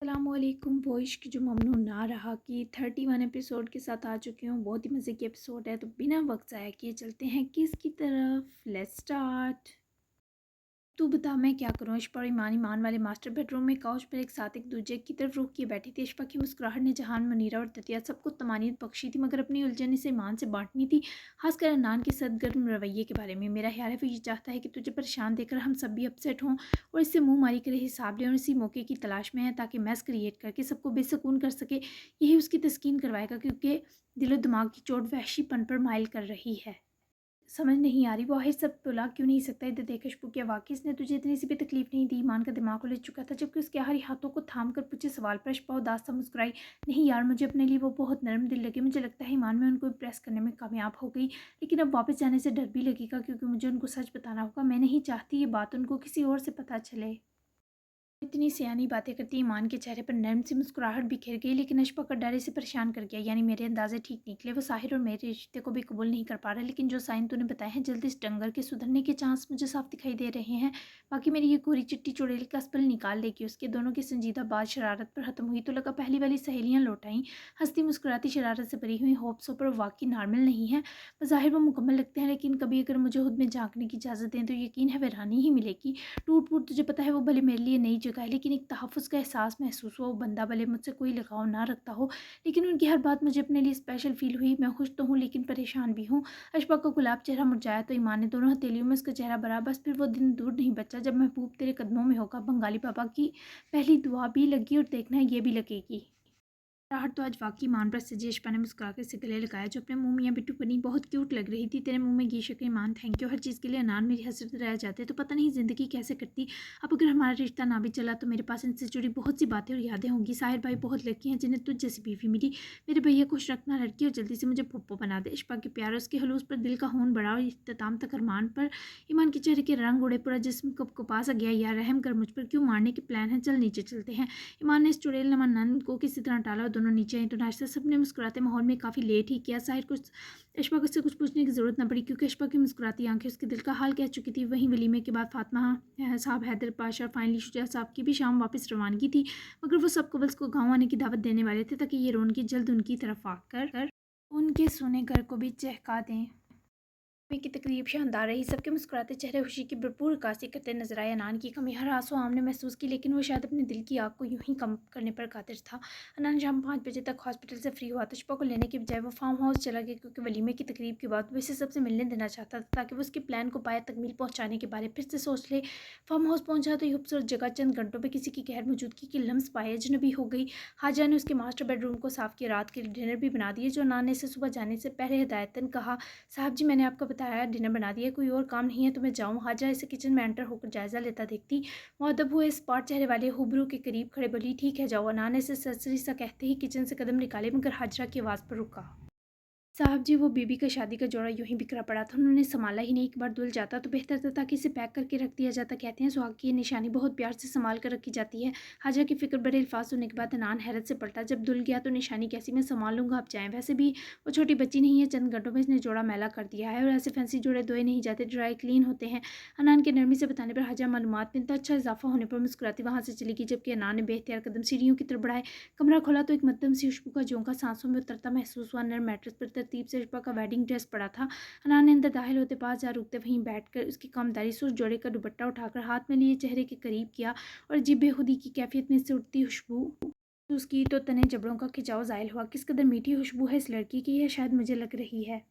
अस्सलामुअलैकुम। वो इश्क जो ममनू ना रहा की 31 एपिसोड के साथ आ चुकी हूँ। बहुत ही मज़े की एपिसोड है, तो बिना वक्त ज़ाया किए चलते हैं किसकी तरफ। Let's start. तू बता मैं क्या करूँ। इश्पा और ईमान वाले मास्टर बेडरूम में काउच पर एक साथ एक दूसरे की तरफ रुख किए बैठी थी। इश्पा की मुस्कुराहट ने जहान, मुनीरा और ततिया सबको तमानीत बख्शी थी, मगर अपनी उलझन इसे ईमान से बांटनी थी, खासकर अदनान के सरगर्म रवैये के बारे में। मेरा ख्याल है वो ये चाहता है कि तुझे परेशान देखकर हम सब भी अपसेट हों और इससे मुंह मारी करे हिसाब लें, और इसी मौके की तलाश में है ताकि मैस क्रिएट करके सबको बेसुकून कर सके। यही उसकी तस्कीन करवाएगा, क्योंकि दिलो दिमाग की चोट वहशीपन पर माइल कर रही है। समझ नहीं आ रही वो आखिर सब बुला क्यों नहीं सकता। इधर देख खुशबू, क्या वाकई इसने तुझे इतनी सी भी तकलीफ नहीं दी। ईमान का दिमाग उलझ चुका था जबकि उसके हरी हाथों को थाम कर पूछे सवाल पर इश्पा उदास सा मुस्कुराई। नहीं यार, मुझे अपने लिए वो बहुत नरम दिल लगे। मुझे लगता है ईमान में उनको इम्प्रेस करने में कामयाब हो गई, लेकिन अब वापस जाने से डर भी लगेगा, क्योंकि मुझे उनको सच बताना होगा। मैं नहीं चाहती ये बात उनको किसी और से पता चले। इतनी सियानी बातें करती ईमान के चेहरे पर नरम सी मुस्कुराहट बिखेर गई, लेकिन अशफाक का डर इसे परेशान कर गया। यानी मेरे अंदाजे ठीक निकले। वो साहिर और मेरे रिश्ते को भी कबूल नहीं कर पा रहा, लेकिन जो साइन तूने बताए हैं जल्द इस डंगर के सुधरने के चांस मुझे साफ दिखाई दे रहे हैं। बाकी मेरी ये गोरी चिट्टी चुड़ैल का अस्पल निकाल लेगी। उसके दोनों की संजीदा बात शरारत पर खत्म हुई तो लगा पहली वाली सहेलियां लौट आईं, हंसती मुस्कुराती शरारत से भरी हुई। होप्सों पर वाकई नॉर्मल नहीं है। बज़ाहिर वो मुकम्मल लगते हैं, लेकिन कभी अगर मुझे खुद में झांकने की इजाज़त दें तो यकीन है वैरानी ही मिलेगी। टूट फूट तुझे पता है वो भले मेरे लिए नई जगह है, लेकिन एक तहफ़्फ़ुज़ का एहसास महसूस हुआ। वो बंदा भले मुझसे कोई लगाव ना रखता हो, लेकिन उनकी हर बात मुझे अपने लिए स्पेशल फ़ील हुई। मैं खुश तो हूँ लेकिन परेशान भी हूँ। अशफ़ाक़ का गुलाब चेहरा मुरझाया तो ईमान ने दोनों हथेलियों में उसका चेहरा भरा। बस फिर वो दिन दूर नहीं बचा जब महबूब तेरे कदमों में होगा। बंगाली बाबा की पहली दुआ भी लगी और देखना ये भी लगेगी। राहत तो आज वाकई ईमान पर सजी। इश्पा ने मुस्कुराकर से गले लगाया जो अपने मुंह मियाँ बिट्टू बनी बहुत क्यूट लग रही थी। तेरे मुंह में घी शक्कर ईमान, थैंक यू हर चीज़ के लिए। अनान मेरी हसरत रह जाते तो पता नहीं ज़िंदगी कैसे करती। अब अगर हमारा रिश्ता ना भी चला तो मेरे पास इनसे जुड़ी बहुत सी बातें और यादें होंगी। साहिर भाई बहुत लड़की हैं जिन्हें तुझ जैसी बीवी मिली। मेरे भैया खुश रखना लड़की और जल्दी से मुझे पप्पो बना दे। इश्पा के प्यार उसके हलूस पर दिल का खून बढ़ा और इख्तिताम तक अरमान पर। ईमान के चेहरे के रंग उड़े, पूरा जिस्म कपकपा सा गया। यार रहम कर मुझ पर, क्यों मारने के प्लान है। चल नीचे चलते हैं। ईमान ने इस चुड़ैल नमा नंद को किसी तरह टाला और दोनों नीचे आई तो नाश्ता सबने मुस्कुराते माहौल में काफ़ी लेट ही किया। साहिर कुछ अशफाक से कुछ पूछने की ज़रूरत न पड़ी, क्योंकि अशफाक की मुस्कुराती आंखें उसके दिल का हाल कह चुकी थी। वहीं वलीमे के बाद फातिमा साहब, हैदर पाशा, फाइनली शुजा साहब की भी शाम वापस रवानगी थी, मगर वो सब कबल्स को गाँव आने की दावत देने वाले थे ताकि ये रौनकी जल्द उनकी तरफ आकर उनके सोने घर को भी चहका दें। की तकरीब शानदार रही। सबके मुस्कुराते चेहरे खुशी की भरपूर अक्कासी करते नजर आए। अनान की कमी हर आंसू आमने महसूस की, लेकिन वो शायद अपने दिल की आग को यूं ही कम करने पर कादिर था। अनान शाम 5 बजे तक हॉस्पिटल से फ्री हुआ। तुष्पा को लेने के बजाय वो फार्म हाउस चला गया, क्योंकि वलीमे की तकरीब के बाद वो इसे सबसे मिलने देना चाहता था ताकि वो उसके प्लान को पाए तकमील पहुँचाने के बारे फिर से सोच ले। फार्म हाउस पहुँचा तो ये खूबसूरत जगह चंद घंटों में किसी की गैर मौजूदगी की लम्स पाए अजनबी हो गई। हाजा ने उसके मास्टर बेडरूम को साफ किया, रात के डिनर भी बना दिए जो अनान ने इसे सुबह जाने से पहले हिदायतन कहा। साहब जी, मैंने आपको बताया डिनर बना दिया, कोई और काम नहीं है तो मैं जाऊँ। हाजा इसे किचन में एंटर होकर जायज़ा लेता देखती मुअद्दब हुए स्पॉट चेहरे वाले हुबरू के करीब खड़े बोली, ठीक है जाओ। अनान ने इसे सरसरी सा कहते ही किचन से कदम निकाले, मगर हाजरा की आवाज़ पर रुका। साहब जी, वो बीबी का शादी का जोड़ा यूं ही बिखरा पड़ा था, उन्होंने संभाला ही नहीं। एक बार धुल जाता तो बेहतर था ताकि इसे पैक करके रख दिया जाता। कहते हैं सुहाग की ये निशानी बहुत प्यार से संभाल कर रखी जाती है। हाजा की फिक्र बड़े अल्फाज सुनने के बाद अनान हैरत से पलटा, जब धुल गया तो निशानी कैसी, मैं संभाल लूंगा, आप जाएं। वैसे भी वो छोटी बच्ची नहीं है, चंद घंटों में इसने जोड़ा मैला कर दिया है, और ऐसे फैंसी जोड़े धोए नहीं जाते, ड्राई क्लीन होते हैं। अनान के नरमी से बताने पर हाजा मालूमात में इतना अच्छा इजाफा होने पर मुस्कुराती वहाँ से चली गई, जबकि अनान ने बेख्तियार कदम सीढ़ियों की तरफ बढ़ाए। कमरा खोला तो एक मध्यम सी खुशबू का झोंका सांसों में उतरता महसूस हुआ। नर्म मैट्रेस पर तरतीब से इश्पा का वेडिंग ड्रेस पड़ा था। अनान ने अंदर दाखिल होते पास जा रुकते वहीं बैठकर उसकी कामदारी से उस जोड़े का दुपट्टा उठाकर हाथ में लिए चेहरे के करीब किया, और अजीब बेखुदी की कैफियत में से उठती खुशबू उसकी तो तने जबड़ों का खिंचाव ज़ाहिर हुआ। किस कदर मीठी खुशबू है इस लड़की की, यह शायद मुझे लग रही है।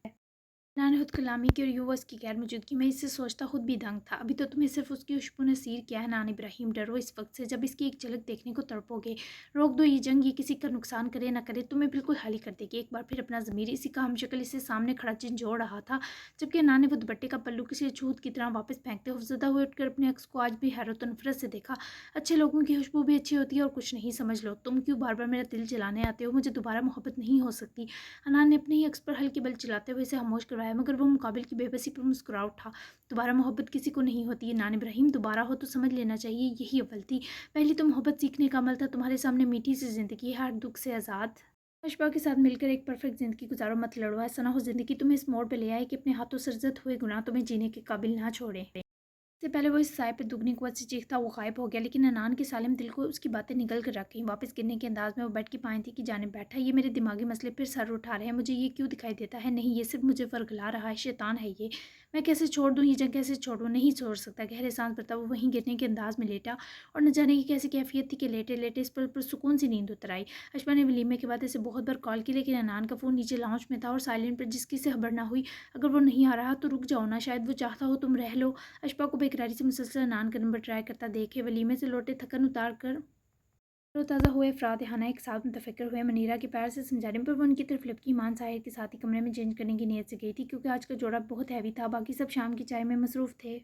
नान खुद कलामी की और यूँ उसकी गैर मौजूदगी में इससे सोचता खुद भी दंग था। अभी तो तुम्हें सिर्फ उसकी खुशबू नसीर किया है। नान इब्राहिम, डरो इस वक्त से जब इसकी एक झलक देखने को तड़पोगे। रोक दो ये जंग, ये किसी का नुकसान करे ना करे, तुम्हें बिल्कुल खाली कर देगी। एक बार फिर अपना ज़मीर इसी का हमशक्ल इसे सामने खड़ा झंझोड़ रहा था, जबकि नान ने वो दुपट्टे का पल्लू किसी अछूत की तरह वापस फेंकते खौफजदा हुए उठकर अपने अक्स को आज भी हैरत और नफरत से देखा। अच्छे लोगों की खुशबू भी अच्छी होती है और कुछ नहीं, समझ लो। तुम क्यों बार बार मेरा दिल जलाने आते हो, मुझे दोबारा मोहब्बत नहीं हो सकती। अनान ने अपने ही अक्स पर हल्के बल चलाते हुए इसे खामोश करवाया, मगर वो मुकाबिल की बेबसी पर मुस्कुरा उठा। दोबारा मोहब्बत किसी को नहीं होती है नान इब्राहिम, दोबारा हो तो समझ लेना चाहिए यही अव्वल थी। पहली तो मोहब्बत सीखने का अमल था, तुम्हारे सामने मीठी सी जिंदगी है, हर दुख से आज़ाद। अशबा के साथ मिलकर एक परफेक्ट ज़िंदगी गुजारो, मत लड़ो। ऐसा ना हो ज़िंदगी तुम्हें इस मोड़ पर ले आए कि अपने हाथों सरजद हुए गुनाह तुम्हें जीने के काबिल ना छोड़े। इससे पहले वो इस साय पे दुगनी कुवत से चीखता वो गायब हो गया, लेकिन अनान के सालिम दिल को उसकी बातें निगल कर रख गईं। वापस गिरने के अंदाज में वो बेड की पायंती की जानिब बैठा। ये मेरे दिमागी मसले फिर सर उठा रहे हैं, मुझे ये क्यों दिखाई देता है? नहीं, ये सिर्फ मुझे वर्गला रहा है, शैतान है ये। मैं कैसे छोड़ दूँ ये जंग, कैसे छोड़ूँ? नहीं छोड़ सकता। गहरे सांस भरता वो वहीं गिरने के अंदाज में लेटा, और न जाने की कैसी कैफियत थी कि लेटे लेटे इस पर सुकून सी नींद उतर आई। अशफा ने वलीमे के बाद इसे बहुत बार कॉल की, लेकिन अनान का फ़ोन नीचे लाउंज में था और साइलेंट पर, जिसकी से खबर ना हुई। अगर वो नहीं आ रहा तो रुक जाओ ना, शायद वो चाहता हो तुम रह लो। अशफा को बेकरारी से मुसलसल अनान का नंबर ट्राई करता देखे। वलीमे से लौटे थकन उतार कर तरोताज़ा हुए अफराद हाना एक साथ मुतफिक्र हुए। मनीरा के प्यार से समझाने पर वो उनकी तरफ लपकी। ईमान साहिर के साथ ही कमरे में चेंज करने की नीयत से गई थी, क्योंकि आज का जोड़ा बहुत हैवी था। बाकी सब शाम की चाय में मसरूफ़ थे।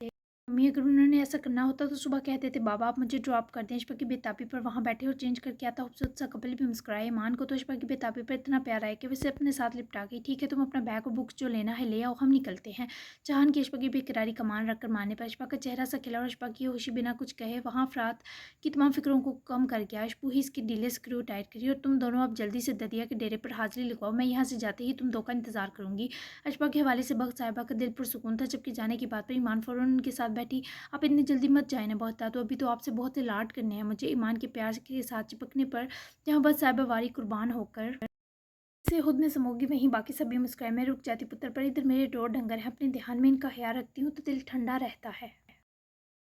मम्मी, अगर उन्होंने ऐसा करना होता तो सुबह कहते थे, बाबा आप मुझे ड्रॉप कर दें। अशफा की बेताबी पर वहाँ बैठे और चेंज करके आता खूबसूरत सा कपल भी मुस्कुराए। ईमान को तो अशफा की बेताबी पर इतना प्यार आया कि वैसे अपने साथ लिपटा गई। ठीक है, तुम अपना बैग और बुक्स जो लेना है ले आओ, हम निकलते हैं। जहान की अशफा की बेकरारी कमान रखकर मारने पर अशफा का चेहरा सा खिला और अशफा की होशी बिना कुछ कहे वहाँ अफराद की तमाम फिक्रों को कम कर गया। अशपू ही इसकी डीले स्क्रू टाइट करी, और तुम दोनों अब जल्दी से ददिया के डेरे पर हाजिरी लगवाओ। मैं यहाँ से जाते ही तुम दो का इंतजार करूंगी। अशफा के हवाले से बख्त साहिबा का दिल पुरसुकून था, जबकि जाने की बात पर ईमान फ़ौरन उनके साथ बैठी। आप इतनी जल्दी मत जाए ना बहुत, तो अभी तो आपसे बहुत से लाड करने हैं मुझे। ईमान के प्यार के साथ चिपकने पर जहाँ बस साहिबा वारी कुर्बान होकर से खुद में समोगी, वहीं बाकी सभी मुस्कुराए। मैं रुक जाती पुत्र पर, इधर मेरे डोर डंगर हैं, अपने ध्यान में इनका ख्याल रखती हूँ तो दिल ठंडा रहता है।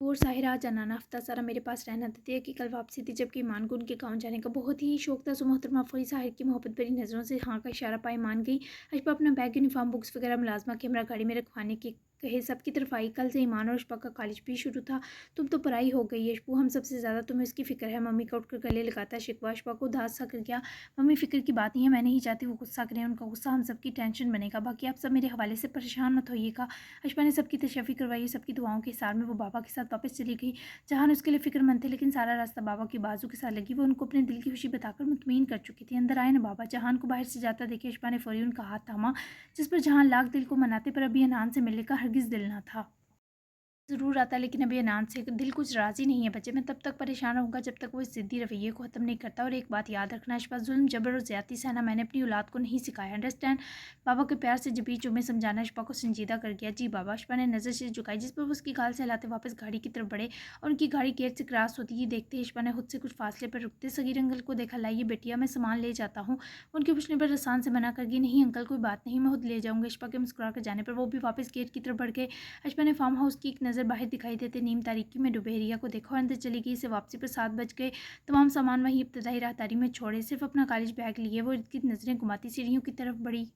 और साहिरा जनाना हफ्ता सारा मेरे पास रहना देती है कि कल वापसी थी, जबकि ईमान को उनके गाँव जाने का बहुत ही शौक था। सो मोहतरमा फौरी साहिर की मोहब्बत भरी नज़रों से हाँ का इशारा पाई मान गई। अशफा अपना बैग, यूनिफॉर्म, बुक्स वगैरह मुलाजमा कैमरा गाड़ी में रखवाने के कहे सबकी तरफ आई। कल से ईमान और अशफा का कॉलेज भी शुरू था। तुम तो पढ़ाई हो गई है अशपू, हम सबसे ज़्यादा तुम्हें उसकी फ़िक्र है। मम्मी का उठकर गले लगाता शिकवा। अशफा को उदास सा कर गया। मम्मी फ़िक्र की बात नहीं है, मैं नहीं चाहती वो गुस्सा करें, उनका गुस्सा हम सबकी टेंशन बनेगा। बाकी आप सब मेरे हवाले से परेशान मत होइएगा। अशफा ने सबकी तशफ़ी करवाई। सबकी दुआओं के हिसार में वो बाबा के साथ वापस चली गई। जहान उसके लिए फ़िक्रमंद थे, लेकिन सारा रास्ता बाबा की बाजू के साथ लगी। वो उनको अपने दिल की खुशी बताकर मुतमईन कर चुकी थी। अंदर आए ना बाबा। जहान को बाहर से जाता देखे अशफा ने फौरी उनका हाथ थामा, जिस पर जहान लाख दिल को मनाते पर अभी अनान से मिलने का हरगिज़ दिल ना था। ज़रूर आता, लेकिन अभी अनान से दिल कुछ राज़ी नहीं है बच्चे। मैं तब तक परेशान रहूँगा जब तक वो इस ज़िद्दी रवैये को ख़त्म नहीं करता। और एक बात याद रखना अशफा, जुल्म, जबर और ज़्यादती सहना मैंने अपनी औलाद को नहीं सिखाया, अंडरस्टैंड। बाबा के प्यार से जबी चुमे समझाना अशफा को संजीदा कर गया। जी बाबा। अशफा ने नज़र से झुकाई, जिस पर वो उसकी गाल से हिलाते वापस गाड़ी की तरफ बढ़े, और उनकी गाड़ी गेट से क्रॉस होती ही देखते ही अशफा ने खुद से कुछ फासले पर रुकते सगीर अंकल को देखा। लाइए बेटिया, मैं सामान ले जाता हूँ। उनके पूछने पर रसान से मना कर गई, नहीं अंकल कोई बात नहीं, मैं खुद ले जाऊँगी। अशफा के मुस्कुरा कर जाने पर वो भी वापस गेट की तरफ बढ़ गए। अशफा ने फार्म हाउस की एक नज़र बाहर दिखाई देते नीम तारीकी में डूबे एरिया को देखा और अंदर चली गई। इसे वापसी पर 7 बज गए। तमाम सामान वहीं इब्तदाई राहदारी में छोड़े, सिर्फ अपना कॉलेज बैग लिए वो इनकी नज़रें घुमाती सीढ़ियों की तरफ बढ़ी।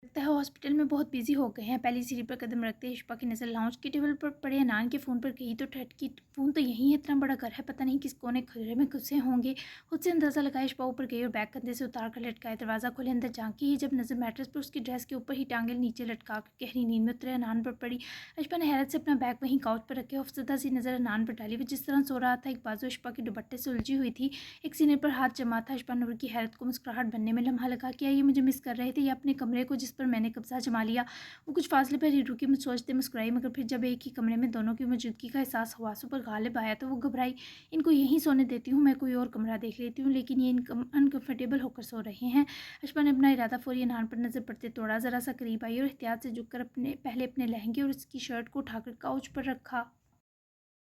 लगता है हॉस्पिटल में बहुत बिजी हो गए हैं। पहली सीढ़ी पर कदम रखते ही अशफा की नज़र लाउंज की टेबल पर पड़े अनान के फ़ोन पर गई, तो ठट की फ़ोन तो यहीं है, इतना बड़ा घर है, पता नहीं किस कोने खड़े में घुसे होंगे। खुद से अंदाज़ा लगाए अशफा ऊपर गई और बैग कंधे से उतार कर लटकाए। दरवाज़ा खोले, अंदर झांकी ही जब नज़र मैट्रेस पर उसकी ड्रेस के ऊपर ही टांगे नीचे लटका कर गहरी नींद में उतरे अनान पर पड़ी। अशफा ने हैरत से अपना बैग वहीं काउच पर रखे खौफजदा सी नज़र अनान पर डाली। वो जिस तरह सो रहा था, एक बाजू अशफा के दुपट्टे से उलझी हुई थी, एक सीने पर हाथ जमा था। अशफा नूर की हैरत को मुस्कुराहट बनने में लम्हा लगा। क्या ये मुझे मिस कर रहे थे, या अपने कमरे को जिस पर मैंने कब्जा जमा लिया? वो कुछ फासले पर ही रुकी, मुझ सोचते मुस्कुराई, मगर फिर जब एक ही कमरे में दोनों की मौजूदगी का एहसास हवासों पर गालिब आया तो वो घबराई। इनको यहीं सोने देती हूँ, मैं कोई और कमरा देख लेती हूँ, लेकिन ये अनकम्फर्टेबल होकर सो रहे हैं। अशफा ने अपना इरादा फौरी अनहान पर नज़र पड़ते तोड़ा। ज़रा सा करीब आई और एहतियात से झुककर पहले अपने लहंगे और उसकी शर्ट को उठाकर काउच पर रखा।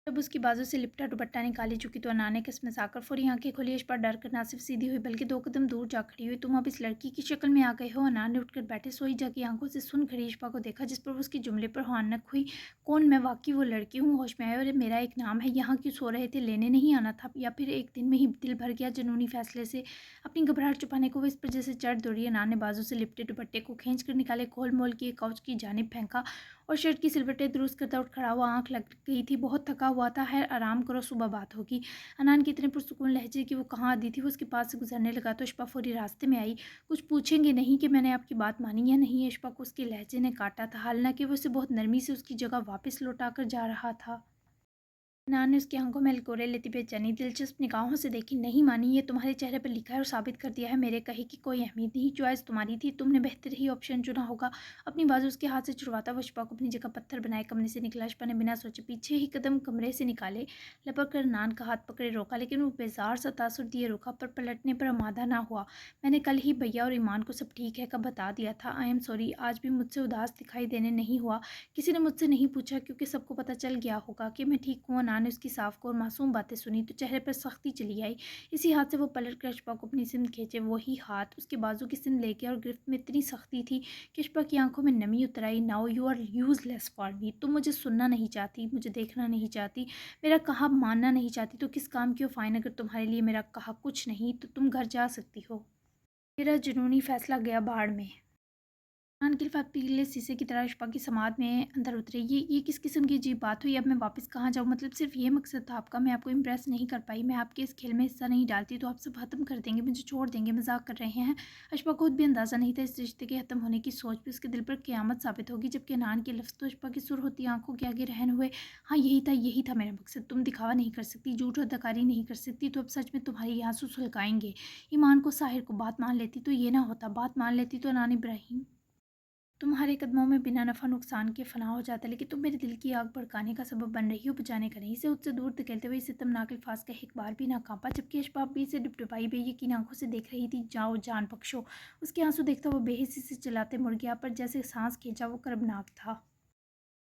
जब उसकी बाजू से लिपटा दुपट्टा निकाली चुकी तो अनाने कसमसाकर फौरी आंखें खोली। इस पर डर कर ना सिर्फ सीधी हुई बल्कि 2 कदम दूर जा खड़ी हुई। तुम अब इस लड़की की शक्ल में आ गए हो? अनान ने उठकर बैठे सोई जागी आंखों से सुन खड़ी इशफा को देखा, जिस पर वो उसके जुमले पर हानक हुई। कौन? मैं वाकई वो लड़की हूँ, होश में आए। और मेरा एक नाम है, यहाँ क्यों सो रहे थे? लेने नहीं आना था? या फिर एक दिन में ही दिल भर गया जुनूनी फैसले से? अपनी घबराहट छुपाने को वो इस पर जैसे चढ़ दौड़ी। अनान ने बाजू से लिपटे दुपट्टे को खींच कर निकाले, खोल मोल किए काउच की जानिब फेंका और शर्ट की सिलवटें दुरुस्त करता उठ खड़ा हुआ। आंख लग गई थी, बहुत थका हुआ था। है आराम करो, सुबह बात होगी। अनान की इतने पुरसुकून लहजे कि वो कहाँ आती थी। वो उसके पास से गुजरने लगा तो अशफा फौरी रास्ते में आई। कुछ पूछेंगे नहीं कि मैंने आपकी बात मानी या नहीं? अशफा को उसके लहजे ने काटा था, हालांकि वो उसे बहुत नरमी से उसकी जगह वापस लौटा कर जा रहा था। नान ने उसकी आंखों में लकोरे लेती बेचैनी दिलचस्प निगाहों से देखी। नहीं मानी, ये तुम्हारे चेहरे पर लिखा है और साबित कर दिया है मेरे कहे की कोई अहमियत नहीं। चॉइस तुम्हारी थी, तुमने बेहतर ही ऑप्शन चुना होगा। अपनी बाजू उसके हाथ से छुड़वाता वशपा को अपनी जगह पत्थर बनाए कमरे से निकला। अशपा ने बिना सोचे पीछे ही कदम कमरे से निकाले, लपक कर नान का हाथ पकड़े रोका, लेकिन वो बेजार सा तासुर दिए रुका, पर पलटने पर आमादा ना हुआ। मैंने कल ही भैया और ईमान को सब ठीक है का बता दिया था। आई एम सॉरी, आज भी मुझसे उदास दिखाई देने नहीं हुआ। किसी ने मुझसे नहीं पूछा, क्योंकि सबको पता चल गया होगा कि मैं ठीक हूँ। नान ने उसकी साफ को और मासूम बातें सुनी तो चेहरे पर सख्ती चली आई। इसी हाथ से वो पलट कर अशफा को अपनी सिंध खींचे, वही हाथ उसके बाजू की सिंध लेके, और गिरफ्त में इतनी सख्ती थी कि अशफा की आंखों में नमी उतर आई। Now you are useless for me. तुम मुझे सुनना नहीं चाहती, मुझे देखना नहीं चाहती, मेरा कहा मानना नहीं चाहती, तो किस काम की हो फाइन? अगर तुम्हारे लिए मेरा कहा कुछ नहीं तो तुम घर जा सकती हो। मेरा जुनूनी फैसला गया भाड़ में। खान की लिफाफे पीले शीशे की तरह अशफा की समात में अंदर उतरे। ये किस किस्म की अजीब बात हुई? अब मैं वापस कहाँ जाऊँ? मतलब सिर्फ ये मकसद था आपका? मैं आपको इम्प्रेस नहीं कर पाई? मैं आपके इस खेल में हिस्सा नहीं डालती तो आप सब ख़त्म कर देंगे, मुझे छोड़ देंगे, मजाक कर रहे हैं? अशफा को खुद भी अंदाज़ा नहीं था इस रिश्ते के ख़त्म होने की सोच भी उसके दिल पर क़यामत साबित होगी। जबकि नान के लफ्ज़ तो अशफा की सुर होती आंखों के आगे रहन हुए। हाँ, यही था मेरा मकसद। तुम दिखावा नहीं कर सकती, झूठ और अदाकारी नहीं कर सकती, तो अब सच में तुम्हारे ये आंसू सुलगाएंगे। ईमान को साहिर को बात मान लेती तो ये ना होता। बात मान लेती तो नान इब्राहिम तुम्हारे कदमों में बिना नफ़ा नुकसान के फना हो जाता, लेकिन तुम मेरे दिल की आग भड़काने का सबब बन रही हो, बुझाने का नहीं। इसे उससे दूर धकेलते हुए सितमनाक अल्फाज का एक बार भी ना कांपा। जबकि अशफाक भी इसे डिपडिपाई बेयकीन आंखों से देख रही थी। जाओ जान बख्शो। उसके आंसू देखता वो बेहिसी से चलाते मुड़ गया, पर जैसे सांस खींचा वो कर्बनाक था।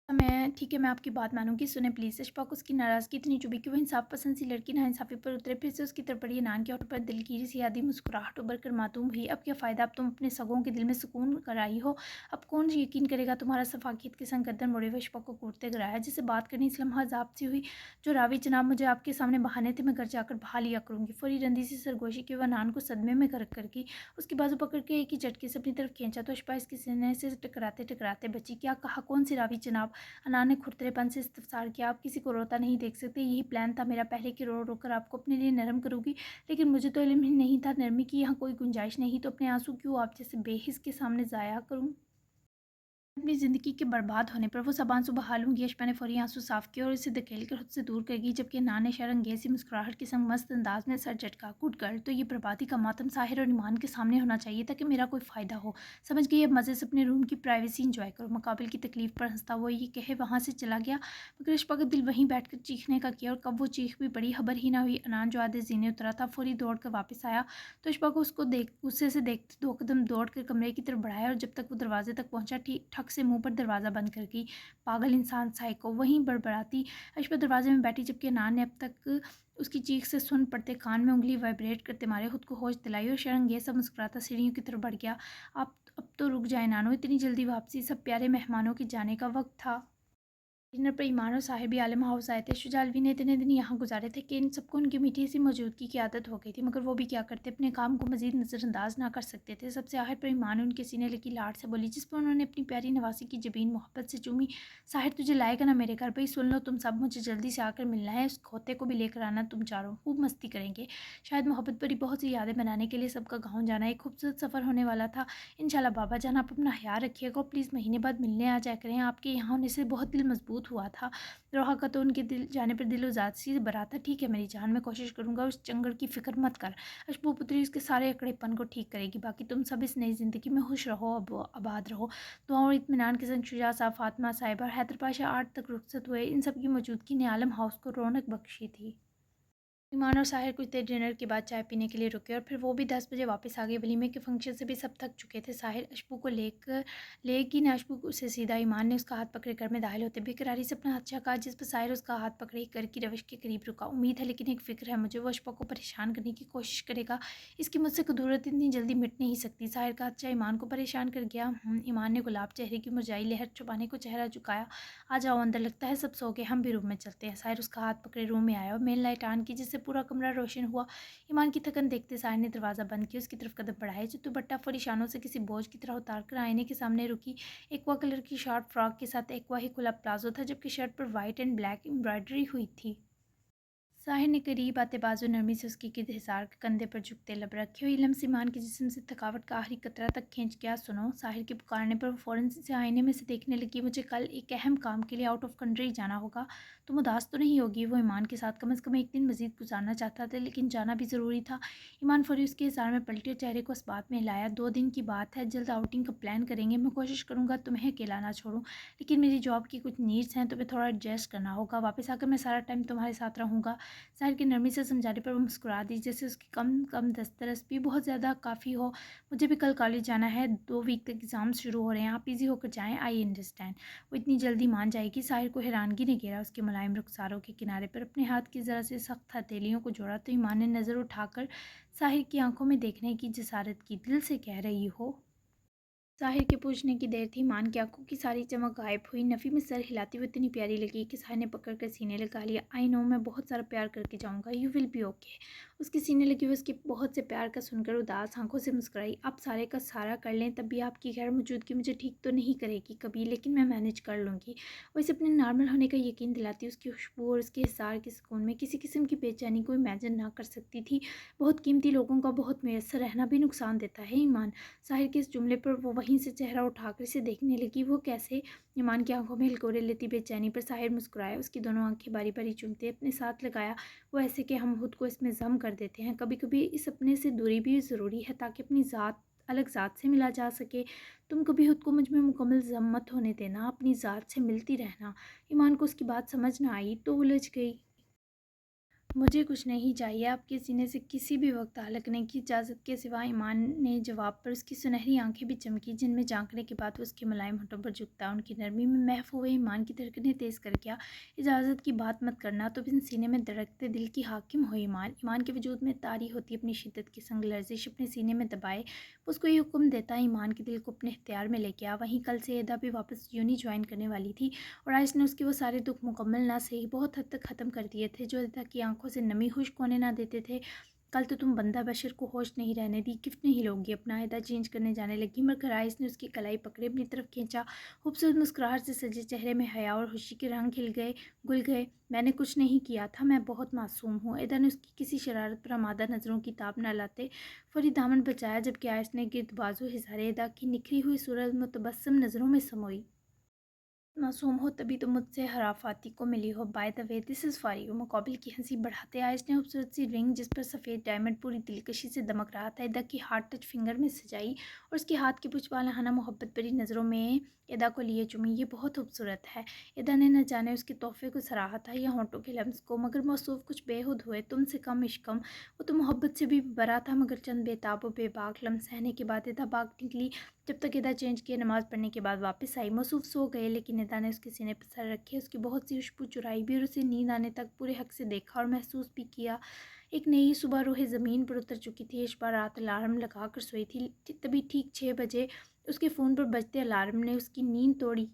मैं ठीक है, मैं आपकी बात मानूंगी, सुने प्लीज़। अशफाक को उसकी नाराज़गी इतनी चुभी कि वो इंसाफ पसंद सी लड़की नाइंसाफ़ी पर उतरे। फिर से उसकी तरफ बढ़ी। नान के होठ पर दिलगीरी सी आधी मुस्कुराहट उभर कर मातूम हुई। अब क्या फ़ायदा? अब तुम अपने सगों के दिल में सुकून कराई हो। अब कौन यकीन करेगा तुम्हारा? सफाकियत के संग गर्दन मोड़े हुए अशफाक को कूटते गिराया। जिसे बात करनी इस लम्हा ज़ाब्त सी हुई। जो रावी जनाब, मुझे आपके सामने बहाने थे, मैं घर जाकर बहा लिया करूँगी। फौरी रंदी सी सरगोशी की वह नान को सदमे में गर्क कर गई। उसकी बाजू पकड़ के एक ही झटके से अपनी तरफ खींचा तो अशफा इसके सीने से टकराते टकराते बची। क्या कहा? कौन सी रावी जनाब? अनान ने खुरदरेपन से इस्तफसार किया। आप किसी को रोता नहीं देख सकते, यही प्लान था मेरा पहले कि रो रो कर आपको अपने लिए नरम करूँगी, लेकिन मुझे तो इल्म ही नहीं था नरमी की यहाँ कोई गुंजाइश नहीं, तो अपने आंसू क्यों आप जैसे बेहिस के सामने ज़ाया करूँ? अपनी ज़िंदगी के बर्बाद होने पर वो सब आंसू बहा लूँगी। अशफा ने फौरी आंसू साफ किए और इसे धकेल कर खुद से दूर कर गई, जबकि नान ने शर्मंगेज़ सी मुस्कुराहट के संग मस्त अंदाज में सर झटका। गुड गर्ल, तो ये बर्बादी का मातम साहिर और ईमान के सामने होना चाहिए ताकि मेरा कोई फ़ायदा हो। समझ गई? अब मज़े से अपने रूम की प्राइवेसी इंजॉय करो। मुकाबिल की तकलीफ पर हंसता हुआ ये कहे वहाँ से चला गया, मगर अशफा का दिल वहीं बैठ कर चीखने का किया, और कब वो चीख भी पड़ी खबर ही ना हुई। अनान जो आधे जीने उतरा था फौरी दौड़ कर वापस आया तो अशफा को उसको देख गुस्से से देखते दो कदम दौड़ कर कमरे की तरफ बढ़ाया, और जब तक वो दरवाजे तक पहुंचा ठीक ठक से मुंह पर दरवाज़ा बंद कर गई। पागल इंसान, साइको। वहीं बड़बड़ाती अशफा दरवाजे में बैठी, जबकि अनान ने अब तक उसकी चीख से सुन पड़ते कान में उंगली वाइब्रेट करते मारे खुद को होश दिलाई, और शर्मंगेज सा मुस्कुराता सीढ़ियों की तरफ बढ़ गया। आप अब तो रुक जाए नानो, इतनी जल्दी वापसी? सब प्यारे मेहमानों के जाने का वक्त था। डिनर पर ईमान और साहिर भी आलम हाउस आए थे। शुजालवी ने इतने दिन यहाँ गुजारे थे कि इन सबको उनकी मीठी सी मौजूदगी की आदत हो गई थी, मगर वो भी क्या करते, अपने काम को मजीद नज़रअंदाज ना कर सकते थे। सबसे आखिर पर ईमान उनके सीने लगी लाड से बोली, जिस पर उन्होंने अपनी प्यारी नवासी की जबीन मोहब्बत से चूमी। साहिर तुझे लाएगा ना मेरे घर? भाई सुन लो तुम सब, मुझे जल्दी से आकर मिलना है। उस खोते को भी लेकर आना, तुम चारों खूब मस्ती करेंगे। शायद मोहब्बत भरी बहुत सी यादें बनाने के लिए सबका गाँव जाना एक खूबसूरत सफ़र होने वाला था। इंशाल्लाह बाबा जान, आप अपना ख्याल रखिएगा और प्लीज़ महीने बाद मिलने आ जाया करें। आपके यहाँ होने से बहुत दिल मजबूत हुआ था। रोहा का तो उनके दिल जाने पर दिल उदासी से भरा था। ठीक है मेरी जान, मैं कोशिश करूँगा, उस चंगड़ की फ़िक्र मत कर। खुशबू पुत्री उसके सारे अकड़ेपन को ठीक करेगी। बाकी तुम सब इस नई ज़िंदगी में खुश रहो, आबाद रहो। दुआ और इत्मीनान के संग शुजा साहब, फातिमा साहिबा और हैदर पाशा 8 तक रुखसत हुए। इन सब की मौजूदगी ने आलम हाउस को रौनक बख्शी थी। ईमान और साहिर कुछ देर डिनर के बाद चाय पीने के लिए रुके, और फिर वो भी 10 बजे वापस आ गए। वलीमे के फंक्शन से भी सब थक चुके थे। साहिर अशबू को लेगी ना अशबू से सीधा ईमान ने उसका हाथ पकड़े घर में दाखिल होते बेकरारी से अपना अच्छा कहा, जिस पर साहिर उसका हाथ पकड़े घर की रविश के करीब रुका। उम्मीद है, लेकिन एक फ़िक्र है मुझे, वो अशबा को परेशान करने की कोशिश करेगा। इसकी मुझसे कदूरत इतनी जल्दी मिट नहीं सकती। साहिर का अच्छा ईमान को परेशान कर गया। ईमान ने गुलाब चेहरे की मुरझाई लहर छुपाने को चेहरा झुकाया। आ जाओ अंदर, लगता है सब सो गए, हम भी रूम में चलते हैं। साहिर उसका हाथ पकड़े रूम में आया और मेन लाइट ऑन की, जिससे पूरा कमरा रोशन हुआ। ईमान की थकन देखते साहिर ने दरवाज़ा बंद किया, उसकी तरफ कदम बढ़ाए। जो दुपट्टा फौरी शानों से किसी बोझ की तरह उतार कर आईने के सामने रुकी। एक्वा कलर की शॉर्ट फ्रॉक के साथ एक्वा ही खुला प्लाजो था, जबकि शर्ट पर वाइट एंड ब्लैक एम्ब्रॉयडरी हुई थी। साहिर ने करीब आते बाजू नरमी से उसके गिर्द हिसार के कंधे पर झुकते लब रखे हुए लम्स ईमान के जिस्म से थकावट का आखिरी कतरा तक खींच गया। सुनो, साहिर के पुकारने पर वो फ़ौरन से आईने में से देखने लगी। मुझे कल एक अहम काम के लिए आउट ऑफ कंट्री जाना होगा। तुम उदास तो नहीं होगी? वो ईमान के साथ कम से कम एक दिन मजीद गुजारना चाहता था, लेकिन जाना भी ज़रूरी था। ईमान फौरी उसके हिसार में पलटे और चेहरे को इस बात में हिलाया। 2 दिन की बात है, जल्द आउटिंग का प्लान करेंगे। मैं कोशिश करूँगा तुम्हें अकेला ना छोड़ूँ, लेकिन मेरी जॉब की कुछ नीड्स हैं, तुम्हें थोड़ा एडजस्ट करना होगा। वापस आकर मैं सारा टाइम तुम्हारे साथ रहूँगा। साहिर की नरमी से समझाने पर वो मुस्कुरा दी, जैसे उसकी कम कम दस्तरस भी बहुत ज़्यादा काफ़ी हो। मुझे भी कल कॉलेज जाना है, 2 वीक तक एग्ज़ाम शुरू हो रहे हैं। आप इजी होकर जाएं, आई अंडरस्टैंड। वो इतनी जल्दी मान जाएगी? साहिर को हैरानगी ने घेरा। उसके मुलायम रुखसारों के किनारे पर अपने हाथ की ज़रा से सख्त हथेलियों को जोड़ा तो ईमान ने नज़र उठाकर साहिर की आंखों में देखने की जसारत की। दिल से कह रही हो? साहिर के पूछने की देर थी, ईमान की आंखों की सारी चमक गायब हुई। नफ़ी में सर हिलाती हुई इतनी प्यारी लगी कि साहिर ने पकड़ कर सीने लगा लिया। आई नो, मैं बहुत सारा प्यार करके जाऊँगा, यू विल बी ओके। उसके सीने लगी हुई उसके बहुत से प्यार का सुनकर उदास आंखों से मुस्कुराई। आप सारे का सारा कर लें, तब भी आपकी गैर मौजूदगी मुझे ठीक तो नहीं करेगी कभी, लेकिन मैं मैनेज कर लूँगी। वो इसे अपने नॉर्मल होने का यकीन दिलाती, उसकी खुशबू और उसके हिसार के सुकून में किसी किस्म की बेचैनी को इमेजिन ना कर सकती थी। बहुत कीमती लोगों का बहुत मैसर रहना भी नुकसान देता है ईमान। साहिर के इस जुमले पर वो वहीं से चेहरा उठाकर इसे देखने लगी। वो कैसे? ईमान की आंखों में हिलकोरे लेती बेचैनी पर साहिर मुस्कुराया। उसकी दोनों आंखें बारी बारी चूमते अपने साथ लगाया। वो ऐसे कि हम खुद को इसमें जम कर देते हैं। कभी कभी इस अपने से दूरी भी ज़रूरी है, ताकि अपनी ज़ात अलग ज़ात से मिला जा सके। तुम कभी खुद को मुझ में मुकम्मल जम मत होने देना, अपनी ज़ात से मिलती रहना। ईमान को उसकी बात समझ ना आई तो उलझ गई। मुझे कुछ नहीं चाहिए, आपके सीने से किसी भी वक्त हलकने की इजाज़त के सिवा। ईमान ने जवाब पर उसकी सुनहरी आंखें भी चमकी, जिनमें झांकने के बाद उसके मुलायम होठों पर झुकता उनकी नरमी में महफ हुए ईमान की धड़कनें तेज़ कर गया। इजाज़त की बात मत करना, तो बिन सीने में धड़कते दिल की हाकिम हो ईमान। ईमान के वजूद में तारी होती अपनी शिद्दत की संग लर्जिश अपने सीने में दबाए उसको ये हुक्म देता ईमान के दिल को अपने इख्तियार में लेके आ। वहीं कल से एदा भी वापस यूनी ज्वाइन करने वाली थी, और आज ने उसके वो सारे दुख मुकम्मल ना सही बहुत हद तक ख़त्म कर दिए थे, जो एदा की आंखों से नमी खुश्क होने ना देते थे। कल तो तुम बंदा बशर को होश नहीं रहने दी, गिफ्ट नहीं लोगी अपना। एदा चेंज करने जाने लगी, मगर आइस ने उसकी कलाई पकड़े अपनी तरफ खींचा। खूबसूरत मुस्कुराहट से सजे चेहरे में हया और खुशी के रंग खिल गए, गुल गए। मैंने कुछ नहीं किया था, मैं बहुत मासूम हूँ। एदा ने उसकी किसी शरारत पर आमादा नज़रों की ताब न लाते फौरी दामन बचाया, जबकि आइस ने गिर्द बाजू हिसारे एदा की निखरी हुई सूरत मुतबस्सम नज़रों में समोई। मासूम हो तभी तो मुझसे हराफाती को मिली हो। By the way, this is for you. मुकाबिल की हंसी बढ़ाते आयश ने खूबसूरत सी रिंग, जिस पर सफ़ेद डायमंड पूरी दिलकशी से दमक रहा था, एदा की हार्ट टच फिंगर में सजाई और उसके हाथ की पुछवालाहाना मोहब्बत भरी नज़रों में एदा को लिए चुमी। ये बहुत खूबसूरत है। एदा ने न जाने उसके तोहफे को सराहा था या होंठों के लम्स को, मगर मौसूफ कुछ बेहद हुए। तुमसे कम इश्कम। वो तो मोहब्बत से भी बरा था, मगर चंद बेताब व बेबाक लम्स सहने के बाद एदा भाग निकली। जब तक एदा चेंज किए नमाज़ पढ़ने के बाद वापस आई, मौसूफ सो गए, लेकिन एदा ने उसके सीने पर सर रखे, उसकी बहुत सी खुशबू चुराई भी और उसे नींद आने तक पूरे हक से देखा और महसूस भी किया। एक नई सुबह रूह ज़मीन पर उतर चुकी थी। इस बार रात अलार्म लगा कर सोई थी, तभी ठीक 6 बजे उसके फ़ोन पर बजते अलार्म ने उसकी नींद तोड़ी।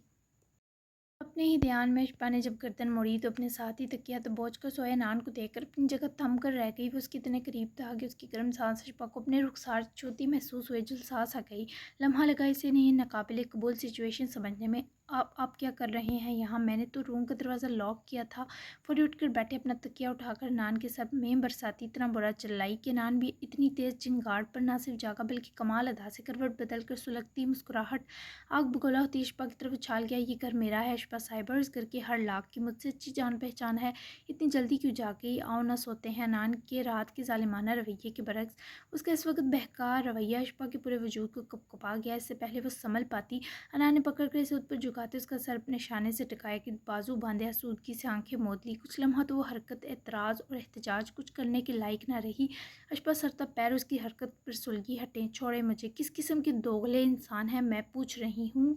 अपने ही ध्यान में इश्पा ने जब गर्दन मोड़ी तो अपने साथ ही तकिया दबोच कर सोए नान को देखकर अपनी जगह थम कर रह गई। वो उसके इतने करीब था कि उसकी गर्म सांस इश्पा को अपने रुखसार छूती महसूस हुए। जुलसास आ गई। लम्हा लगा इसे नहीं नाकाबिले कबूल सिचुएशन समझने में। आप क्या कर रहे हैं यहाँ? मैंने तो रूम का दरवाज़ा लॉक किया था। फौरी उठकर बैठे, अपना तकिया उठाकर नान के सर में बरसाती इतना बुरा चिल्लाई कि नान भी इतनी तेज़ चिंगाड़ पर ना सिर्फ जागा, बल्कि कमाल अदा से करवट बदल कर सुलगती मुस्कुराहट आग बगोला होती इश्पा की तरफ उछाल गया। ये घर मेरा है इश्पा साहिबा, इस घर के हर लाख की मुझसे अच्छी जान पहचान है। इतनी जल्दी क्यों जा गई? आओ ना सोते हैं। नान के रात के जालिमाना रवैये के बरक्स उसका इस वक्त बहकार रवैया इश्पा के पूरे वजूद को कपकपा गया। इससे पहले वो संभल पाती, अनान ने पकड़ कर इसे उस पर झुकाते उसका सर अपने शाने से टिकाया कि बाजू बांधे आसूदगी से आंखें मोद ली। कुछ लम्हा तो वो हरकत एतराज़ और एहतजाज कुछ करने के लायक ना रही। अशपा सरता पैर उसकी हरकत पर सुलगी। हटें, छोड़े मुझे। किस किस्म के दोगले इंसान हैं, मैं पूछ रही हूँ।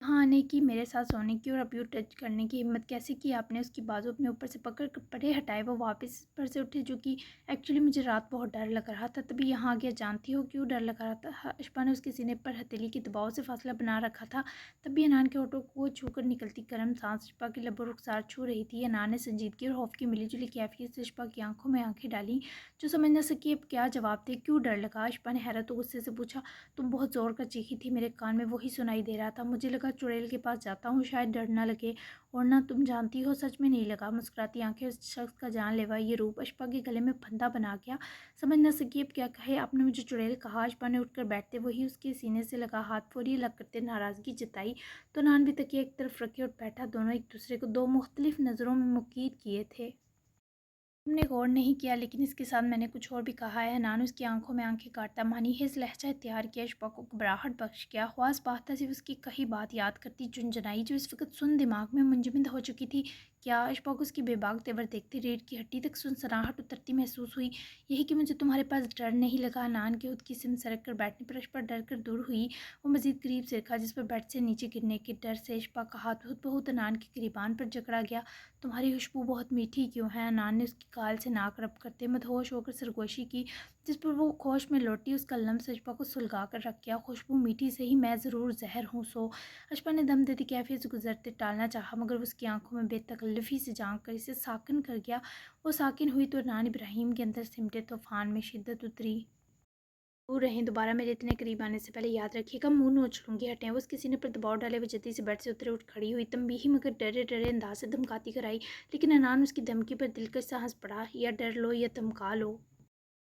यहाँ आने की, मेरे साथ सोने की और अब यूँ टच करने की हिम्मत कैसे की आपने? उसकी बाजू अपने ऊपर से पकड़ कर परे हटाए वो वापस पर से उठे, जो कि एक्चुअली मुझे रात बहुत डर लग रहा था, तभी यहाँ आ गया। जानती हो क्यों डर लग रहा था? अशपा ने उसके सीने पर हथेली के दबाव से फासला बना रखा था। तभी अनान के होठों को छूकर निकलती गर्म सांस अशपा की लबों रुखसार छू रही थी। अनान ने संजीदगी और खौफ की मिलीजुली कैफियत से अशपा की आंखों में आंखें डाली, जो समझ न सकी अब क्या जवाब दे। क्यों डर लगा? अशपा ने हैरत और गुस्से से पूछा। तुम बहुत ज़ोर का चीखी थी, मेरे कान में वही सुनाई दे रहा था। मुझे लगा लगा चुड़ैल के पास जाता हूँ, शायद डर ना लगे। और ना तुम जानती हो, सच में नहीं लगा। मुस्कुराती आंखें उस शख्स का जानलेवा ये रूप अशफा के गले में फंदा बना गया। समझ ना सकी अब क्या कहे। आपने मुझे चुड़ैल कहा। अशफा ने उठकर बैठते वही उसके सीने से लगा हाथ फौरी अलग करते नाराज़गी जताई तो नान भी तकिया एक तरफ रखे और बैठा। दोनों एक दूसरे को दो मुख्तलिफ नज़रों में मुकीद किए थे। तुमने गौर नहीं किया, लेकिन इसके साथ मैंने कुछ और भी कहा है। हनान उसकी आंखों में आंखें काटता मानी हिज लहजा इख्तियार किया। अशफा को घबराहट बख्श गया। ख्वास बात सिर्फ उसकी कही बात याद करती झुंझुनाई जो इस वक्त सुन दिमाग में मुंजमद हो चुकी थी। क्या? अशफा को उसकी बेबाक तेवर देखते रीढ़ की हड्डी तक सुनसनाहट उतरती महसूस हुई। यही कि मुझे तुम्हारे पास डर नहीं लगा। हनान के खुद की सिम सरक कर बैठने पर अशफा डर कर दूर हुई। वो मजीद करीब से रखा, जिस पर बेड से नीचे गिरने के डर से अशफा का हाथ बहुत बहुत हनान के करीबान पर जकड़ा गया। तुम्हारी खुशबू बहुत मीठी क्यों है? हनान ने उसकी गाल से नाक रब करते मदहोश होकर सरगोशी की, जिस पर वो होश में लौटी। उसका लम्स अशफा को सुलगा कर रख गया। खुशबू मीठी से ही, मैं ज़रूर जहर हूँ। सो अशफा ने दम देती कैफियत से गुजरते टालना चाहा, मगर उसकी आंखों में बेतकल्लुफ़ी से झांक कर इसे साकिन कर गया। वो साकिन हुई तो नान इब्राहिम के अंदर सिमटे तूफान में शिद्दत उतरी। दूर रहें, दोबारा मेरे इतने करीब आने से पहले याद रखिएगा, मुंह नोच लूँगी। हटें। वो उसके सीने पर दबाव डाले वो जल्दी से बेड से उतरे उठ खड़ी हुई। तंबीही मगर डरे डरे अंदाज से धमकाती कर आई, लेकिन हनान उसकी धमकी पर दिलकश सा हंस पड़ा। या डर लो या धमका लो,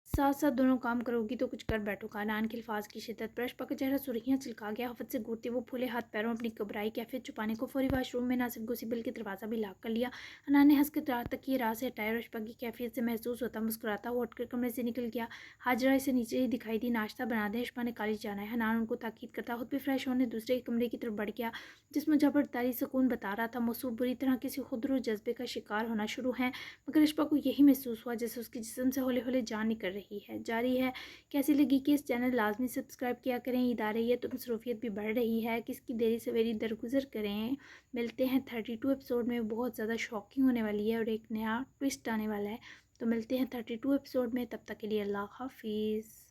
साथ साथ दोनों काम करोगी तो कुछ कर बैठूंगा। नान के अल्फाज की शिद्दत पर अशफा का चेहरा सुर्खियां चिलका गया। हफत से घूरते वो फूले हाथ पैरों अपनी घबराई कैफियत छुपाने को फौरी वाशरूम में ना सिर्फ घुसी बल्कि दरवाज़ा भी लॉक कर लिया। अनान ने हंस कर रात तक ये राह से हटाया और अशफा की कैफियत से महसूस होता मुस्कुराता हुआ उठकर कमरे से निकल गया। हाजरा इसे नीचे ही दिखाई दी। नाश्ता बना दें, अशफा ने कॉलेज जाना है। हनान उनको ताकीद करता खुद भी फ्रेश होने दूसरे कमरे की तरफ बढ़ गया, जिसमें जबरदारी सुकून बता रहा था मौसूफ बुरी तरह किसी खुदरू जज्बे का शिकार होना शुरू है। मगर अशफा को यही महसूस हुआ जैसे उसके जिस्म से हौले हौले जान निकल रही है। जारी है। कैसी लगी कि इस चैनल लाजमी सब्सक्राइब किया करें। ईद आ रही है तो मसरूफियत भी बढ़ रही है, किसकी देरी सवेरी दरगुजर करें। मिलते हैं 32 एपिसोड में, बहुत ज़्यादा शॉकिंग होने वाली है और एक नया ट्विस्ट आने वाला है। तो मिलते हैं 32 एपिसोड में, तब तक के लिए अल्लाह हाफिज़।